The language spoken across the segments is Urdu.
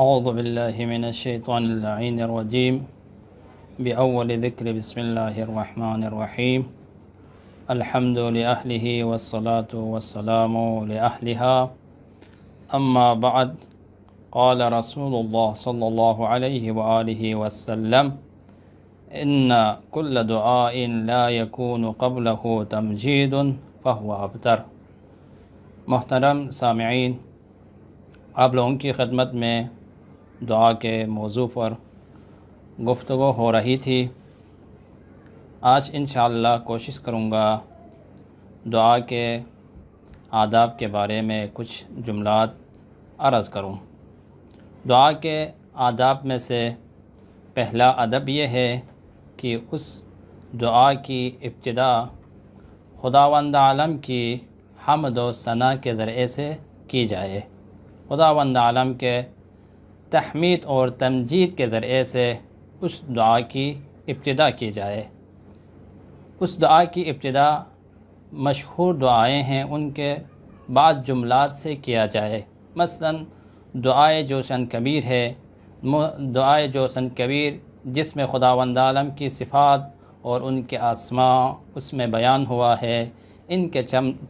اعوذ باللہ من الشیطان اللعین الرجیم بأول ذکر بسم اللہ الرحمن الرحیم الحمد لأہلہ والصلاة والسلام لأہلہا اما بعد قال رسول اللہ صلی اللہ علیہ وآلہ وسلم ان کل دعاء لا يكون قبلہ تمجید فہو ابتر۔ محترم سامعین، آپ لوگوں کی خدمت میں دعا کے موضوع پر گفتگو ہو رہی تھی۔ آج انشاءاللہ کوشش کروں گا دعا کے آداب کے بارے میں کچھ جملات عرض کروں۔ دعا کے آداب میں سے پہلا ادب یہ ہے کہ اس دعا کی ابتدا خداوند عالم کی حمد و ثنا کے ذریعے سے کی جائے۔ خداوند عالم کے تحمید اور تمجید کے ذریعے سے اس دعا کی ابتدا کی جائے۔ اس دعا کی ابتدا مشہور دعائیں ہیں، ان کے بعض جملات سے کیا جائے۔ مثلاً دعائے جوشن کبیر ہے، دعائے جوشن کبیر جس میں خداوند عالم کی صفات اور ان کے اسماء اس میں بیان ہوا ہے، ان کے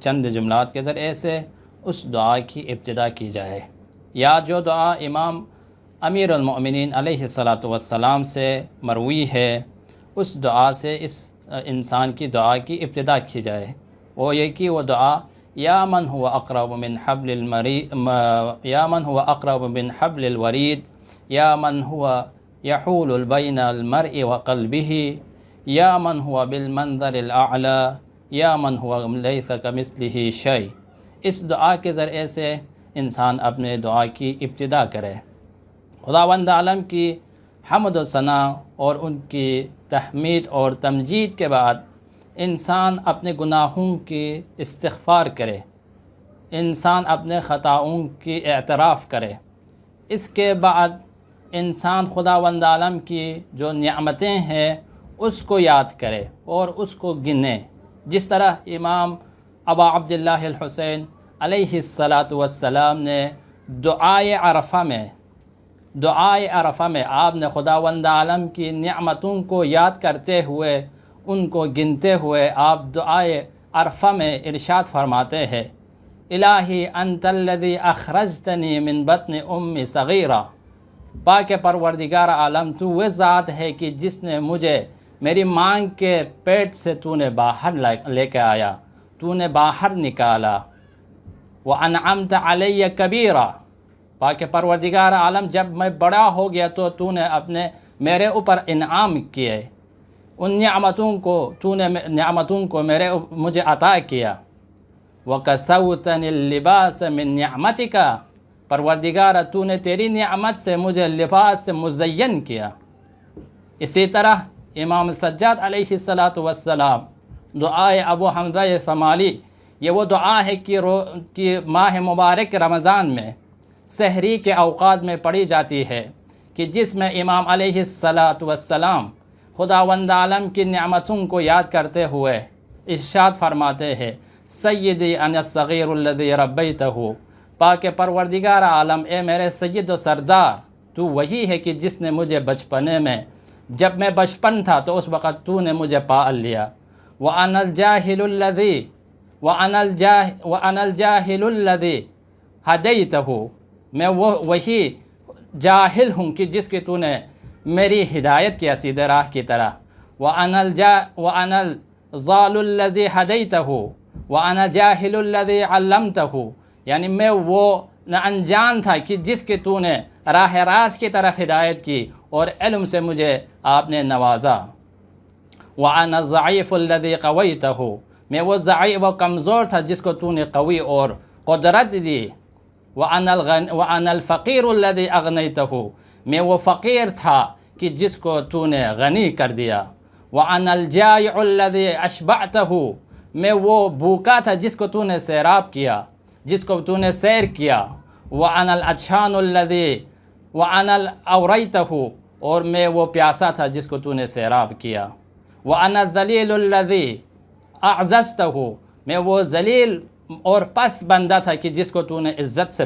چند جملات کے ذریعے سے اس دعا کی ابتدا کی جائے۔ یا جو دعا امام امیر المؤمنین علیہ السلام سے مروی ہے، اس دعا سے اس انسان کی دعا کی ابتدا کی جائے۔ وہ یہ کہ وہ دعا یا من هو اقرب من حبل الورید یا من هو یحول بین المرء وقلبه یا من هو بالمنظر الاعلی یا من هو لیس کمثلہ شیء۔ اس دعا کے ذریعے سے انسان اپنے دعا کی ابتدا کرے۔ خداوند عالم کی حمد و ثنا اور ان کی تحمید اور تمجید کے بعد انسان اپنے گناہوں کی استغفار کرے، انسان اپنے خطاؤں کی اعتراف کرے۔ اس کے بعد انسان خداوند عالم کی جو نعمتیں ہیں اس کو یاد کرے اور اس کو گنے، جس طرح امام ابا عبداللہ الحسین علیہ السلام نے دعائے عرفہ میں آپ نے خداوند عالم کی نعمتوں کو یاد کرتے ہوئے، ان کو گنتے ہوئے آپ دعائے عرفہ میں ارشاد فرماتے ہیں، الہی انت الذی اخرجتنی من بطن ام صغیرہ، پاک پروردگار عالم تو وہ ذات ہے کہ جس نے مجھے میری ماں کے پیٹ سے تو نے باہر لے کے آیا، تو نے باہر نکالا۔ وَأَنْعَمْتَ عَلَيَّ كَبِيرًا، پاک پروردگار عالم جب میں بڑا ہو گیا تو نے میرے اوپر انعام کیے، ان نعمتوں کو مجھے عطا کیا۔ وَكَسَوْتَنِ اللِّبَاسَ مِن نِعْمَتِكَ، پروردگار تو نے تیری نعمت سے مجھے لباس سے مزین کیا۔ اسی طرح امام سجاد علیہ السلام دعائے ابو حمزہ ثمالی، یہ وہ دعا ہے کہ ماہ مبارک رمضان میں سحری کے اوقات میں پڑھی جاتی ہے، کہ جس میں امام علیہ السلام خداوند عالم کی نعمتوں کو یاد کرتے ہوئے ارشاد فرماتے ہیں، سیدی انا الصغیر الذی ربیتہ، پاک پروردگار عالم اے میرے سید و سردار، تو وہی ہے کہ جس نے مجھے بچپنے میں، جب میں بچپن تھا تو اس وقت تو نے مجھے پال لیا۔ وَأَنَا الْجَاهِلُ الَّذِي هَدَيْتَهُ، میں وہی جاہل ہوں کہ جس کی تو نے میری ہدایت کیا سیدھے راہ کی طرح۔ وَأَنَا الضَّالُ الَّذِي هَدَيْتَهُ وَأَنَا جَاهِلُ الَّذِي عَلَّمْتَهُ، یعنی میں وہ انجان تھا کہ جس کی تو نے راہ راست کی طرف ہدایت کی اور علم سے مجھے آپ نے نوازا۔ وَأَنَا الضَّعِيفُ الَّذِي قَوَيْتَهُ، میں وہ ضعیف و کمزور تھا جس کو تو نے قوی اور قدرت دی۔ وَأَنَا الْفَقِيرُ الَّذِي أَغْنَيْتَهُ، میں وہ فقیر تھا کہ جس کو تو نے غنی کر دیا۔ وَأَنَا الْجَائِعُ الَّذِي أَشْبَعْتَهُ، میں وہ بھوکا تھا جس کو تو نے سیراب کیا، جس کو تو نے سیر کیا۔ وَأَنَا الْعَطْشَانُ الَّذِي أَوْرَيْتَهُ، اور میں وہ پیاسا تھا جس کو تو نے سیراب کیا۔ وَأَنَا الذَّلِيلُ الَّذِي أَعْزَزْتَهُ، میں وہ ذلیل اور پس بندہ تھا کہ جس کو تو نے عزت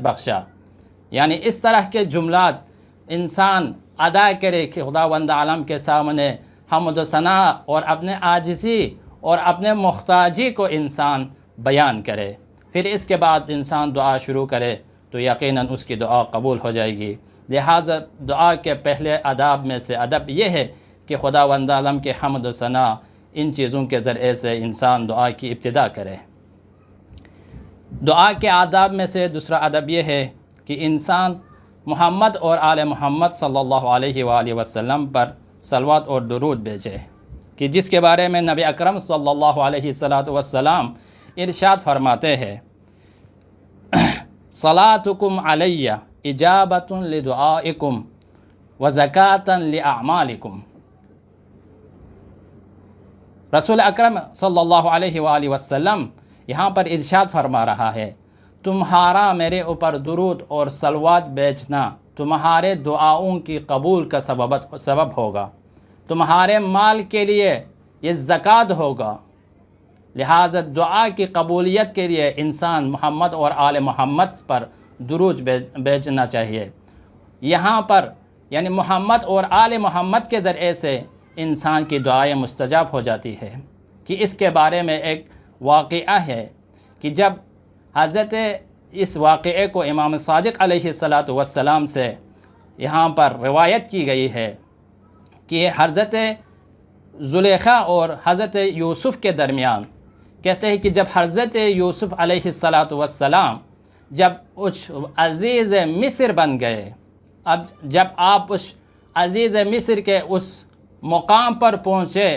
بخشا۔ یعنی اس طرح کے جملات انسان ادا کرے کہ خداوند عالم کے سامنے حمد و ثنا اور اپنے عاجزی اور اپنے محتاجی کو انسان بیان کرے، پھر اس کے بعد انسان دعا شروع کرے تو یقیناً اس کی دعا قبول ہو جائے گی۔ لہٰذا دعا کے پہلے آداب میں سے ادب یہ ہے کہ خداوند عالم کے حمد و ثنا ان چیزوں کے ذریعے سے انسان دعا کی ابتدا کرے۔ دعا کے آداب میں سے دوسرا ادب یہ ہے کہ انسان محمد اور آل محمد صلی اللہ علیہ وآلہ وسلم پر صلوات اور درود بھیجے، کہ جس کے بارے میں نبی اکرم صلی اللہ علیہ وسلم ارشاد فرماتے ہیں صلاتکم علی اجابۃ لدعائکم وزکاۃ لاعمالکم۔ رسول اکرم صلی اللہ علیہ وآلہ وسلم یہاں پر ارشاد فرما رہا ہے تمہارا میرے اوپر درود اور صلوات بھیجنا تمہارے دعاؤں کی قبول کا سبب ہوگا، تمہارے مال کے لیے یہ زکوٰۃ ہوگا۔ لہٰذا دعا کی قبولیت کے لیے انسان محمد اور آل محمد پر درود بھیجنا چاہیے۔ یہاں پر یعنی محمد اور آل محمد کے ذریعے سے انسان کی دعائیں مستجاب ہو جاتی ہے، کہ اس کے بارے میں ایک واقعہ ہے کہ جب حضرت اس واقعے کو امام صادق علیہ السلام سے یہاں پر روایت کی گئی ہے کہ حضرت زلیخا اور حضرت یوسف کے درمیان کہتے ہیں کہ جب حضرت یوسف علیہ السلام جب اس عزیز مصر بن گئے، اب جب آپ اس عزیز مصر کے اس مقام پر پہنچے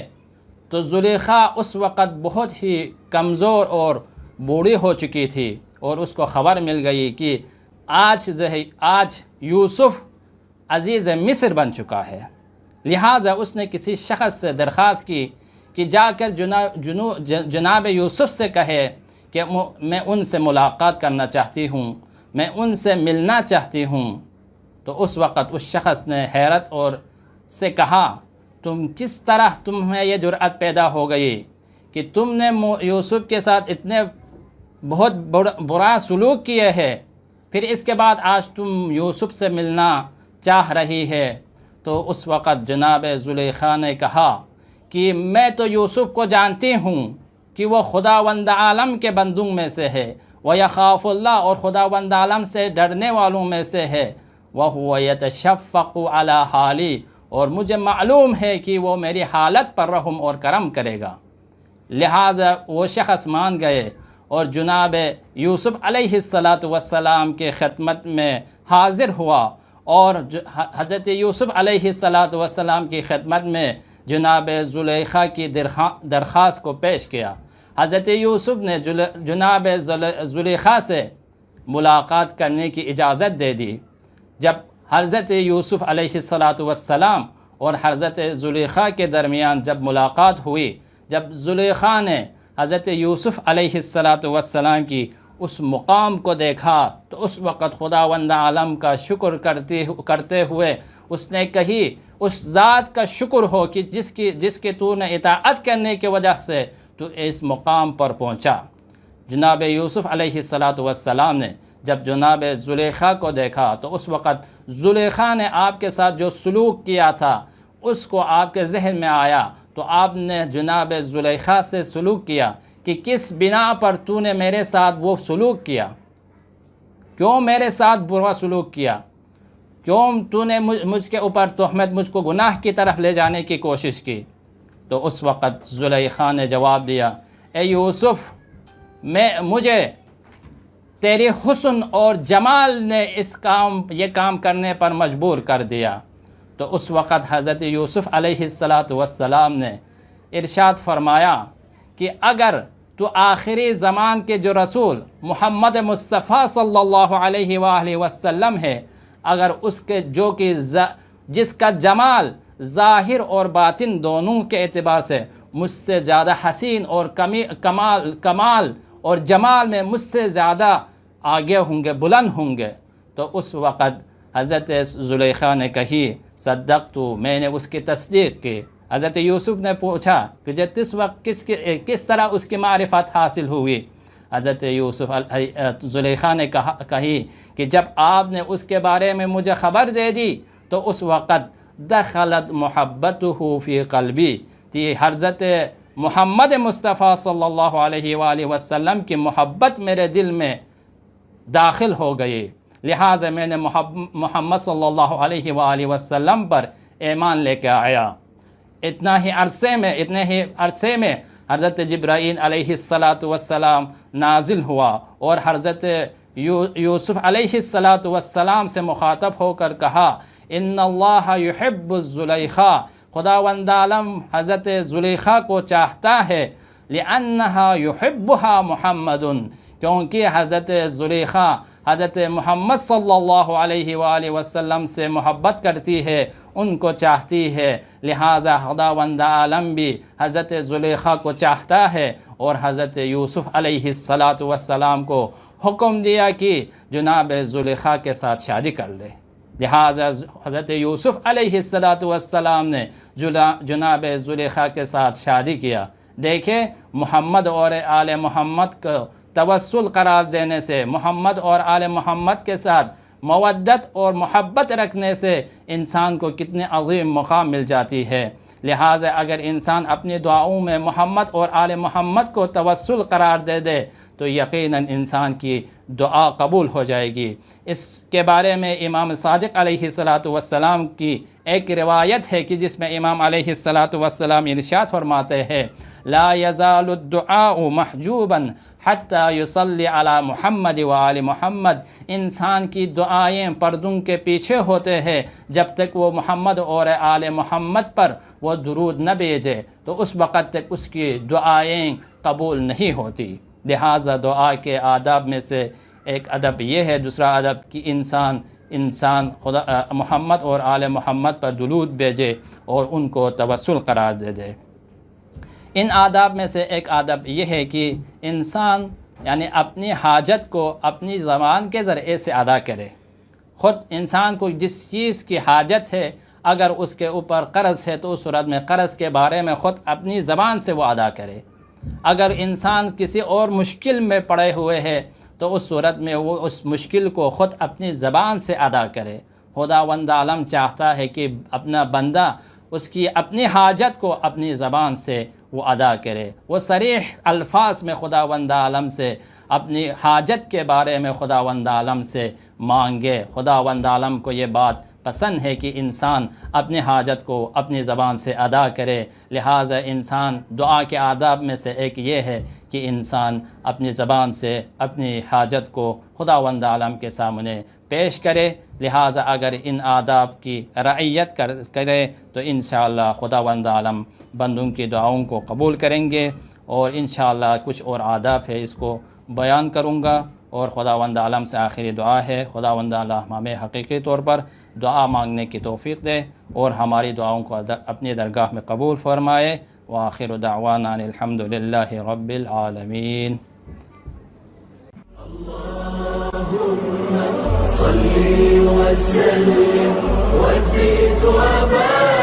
تو زلیخا اس وقت بہت ہی کمزور اور بوڑھی ہو چکی تھی، اور اس کو خبر مل گئی کہ آج یوسف عزیز مصر بن چکا ہے۔ لہٰذا اس نے کسی شخص سے درخواست کی کہ جا کر جناب یوسف سے کہے کہ میں ان سے ملاقات کرنا چاہتی ہوں، میں ان سے ملنا چاہتی ہوں۔ تو اس وقت اس شخص نے حیرت اور سے کہا کس طرح تمہیں یہ جرأت پیدا ہو گئی کہ تم نے یوسف کے ساتھ اتنے بہت برا سلوک کیے ہے، پھر اس کے بعد آج تم یوسف سے ملنا چاہ رہی ہے۔ تو اس وقت جناب زلیخا نے کہا کہ میں تو یوسف کو جانتی ہوں کہ وہ خداوند عالم کے بندوں میں سے ہے، وَيَخَافُ اللَّهُ اور خداوند عالم سے ڈرنے والوں میں سے ہے، وَهُوَ يَتَشَفَّقُ عَلَى حَالِي اور مجھے معلوم ہے کہ وہ میری حالت پر رحم اور کرم کرے گا۔ لہٰذا وہ شخص مان گئے اور جناب یوسف علیہ السلام کے خدمت میں حاضر ہوا، اور حضرت یوسف علیہ السلام کی خدمت میں جناب زلیخا کی درخواست کو پیش کیا۔ حضرت یوسف نے جناب زلیخا سے ملاقات کرنے کی اجازت دے دی۔ جب حضرت یوسف علیہ السلام اور حضرت زلیخا کے درمیان جب ملاقات ہوئی، جب زلیخا نے حضرت یوسف علیہ السلام کی اس مقام کو دیکھا تو اس وقت خداوند عالم کا شکر کرتے ہوئے اس نے کہی اس ذات کا شکر ہو کہ جس کی تو نے اطاعت کرنے کی وجہ سے تو اس مقام پر پہنچا۔ جناب یوسف علیہ السلام نے جب جناب زلیخا کو دیکھا تو اس وقت زلیخا نے آپ کے ساتھ جو سلوک کیا تھا اس کو آپ کے ذہن میں آیا، تو آپ نے جناب زلیخا سے سلوک کیا کہ کس بنا پر تو نے میرے ساتھ وہ سلوک کیا، کیوں میرے ساتھ برا سلوک کیا، کیوں تو نے مجھ کے اوپر تہمت، مجھ کو گناہ کی طرف لے جانے کی کوشش کی۔ تو اس وقت زلیخا نے جواب دیا اے یوسف، مجھے تیری حسن اور جمال نے یہ کام کرنے پر مجبور کر دیا۔ تو اس وقت حضرت یوسف علیہ السلام نے ارشاد فرمایا کہ اگر تو آخری زمان کے جو رسول محمد مصطفیٰ صلی اللہ علیہ وآلہ وسلم ہے، اگر اس کے جس کا جمال ظاہر اور باطن دونوں کے اعتبار سے مجھ سے زیادہ حسین اور کمال اور جمال میں مجھ سے زیادہ آگے ہوں گے، بلند ہوں گے، تو اس وقت حضرت زلیخا نے کہی صدقت، میں نے اس کی تصدیق کی۔ حضرت یوسف نے پوچھا کہ جب اس وقت کس طرح اس کی معرفت حاصل ہوئی؟ حضرت یوسف زلیخا نے کہی کہ جب آپ نے اس کے بارے میں مجھے خبر دے دی تو اس وقت دخلت محبتہ فی قلبی، تھی حضرت محمد مصطفیٰ صلی اللہ علیہ وآلہ وسلم کی محبت میرے دل میں داخل ہو گئی، لہٰذا میں نے محمد صلی اللہ علیہ وآلہ وسلم پر ایمان لے کے آیا۔ اتنے ہی عرصے میں حضرت جبرائیل علیہ السلام نازل ہوا اور حضرت یوسف علیہ السلام سے مخاطب ہو کر کہا ان اللہ یحب الزلیخا، خداوند عالم حضرت زلیخا کو چاہتا ہے، لأنہا یحبہا محمد، کیونکہ حضرت زلیخا حضرت محمد صلی اللہ علیہ وآلہ وسلم سے محبت کرتی ہے، ان کو چاہتی ہے، لہٰذا خداوند عالم بھی حضرت زلیخا کو چاہتا ہے، اور حضرت یوسف علیہ السلام کو حکم دیا کہ جناب زلیخا کے ساتھ شادی کر لے۔ لہٰذا حضرت یوسف علیہ السلام نے جناب زلیخا کے ساتھ شادی کیا۔ دیکھیں محمد اور آل محمد کو توسل قرار دینے سے، محمد اور آل محمد کے ساتھ مودت اور محبت رکھنے سے انسان کو کتنے عظیم مقام مل جاتی ہے۔ لہٰذا اگر انسان اپنی دعاؤں میں محمد اور آل محمد کو توسل قرار دے دے تو یقیناً انسان کی دعا قبول ہو جائے گی۔ اس کے بارے میں امام صادق علیہ السلام کی ایک روایت ہے کہ جس میں امام علیہ السلام ارشاد فرماتے ہیں لا یزال الدعاء محجوبا حتی یصلی علی محمد و آل محمد، انسان کی دعائیں پردوں کے پیچھے ہوتے ہیں جب تک وہ محمد اور آل محمد پر وہ درود نہ بھیجے تو اس وقت تک اس کی دعائیں قبول نہیں ہوتی۔ لہٰذا دعا کے آداب میں سے ایک ادب یہ ہے، دوسرا ادب کہ انسان خدا محمد اور آل محمد پر درود بھیجے اور ان کو توسل قرار دے۔ ان آداب میں سے ایک آدب یہ ہے کہ انسان یعنی اپنی حاجت کو اپنی زبان کے ذریعے سے ادا کرے۔ خود انسان کو جس چیز کی حاجت ہے اگر اس کے اوپر قرض ہے تو اس صورت میں قرض کے بارے میں خود اپنی زبان سے وہ ادا کرے۔ اگر انسان کسی اور مشکل میں پڑے ہوئے ہے تو اس صورت میں وہ اس مشکل کو خود اپنی زبان سے ادا کرے۔ خداوند عالم چاہتا ہے کہ اپنا بندہ اس کی اپنی حاجت کو اپنی زبان سے وہ ادا کرے، وہ صریح الفاظ میں خداوند عالم سے اپنی حاجت کے بارے میں خداوند عالم سے مانگے۔ خداوند عالم کو یہ بات پسند ہے کہ انسان اپنی حاجت کو اپنی زبان سے ادا کرے۔ لہٰذا انسان دعا کے آداب میں سے ایک یہ ہے کہ انسان اپنی زبان سے اپنی حاجت کو خداوند عالم کے سامنے پیش کرے۔ لہٰذا اگر ان آداب کی رعایت کرے تو انشاءاللہ خداوند عالم بندوں کی دعاؤں کو قبول کریں گے، اور انشاءاللہ کچھ اور آداب ہے اس کو بیان کروں گا، اور خداوند عالم سے آخری دعا ہے خداوند عالم ہمیں حقیقی طور پر دعا مانگنے کی توفیق دے اور ہماری دعاؤں کو اپنی درگاہ میں قبول فرمائے۔ وآخر دعوانا الحمدللہ رب العالمین۔ صل وسلم وزد وبارك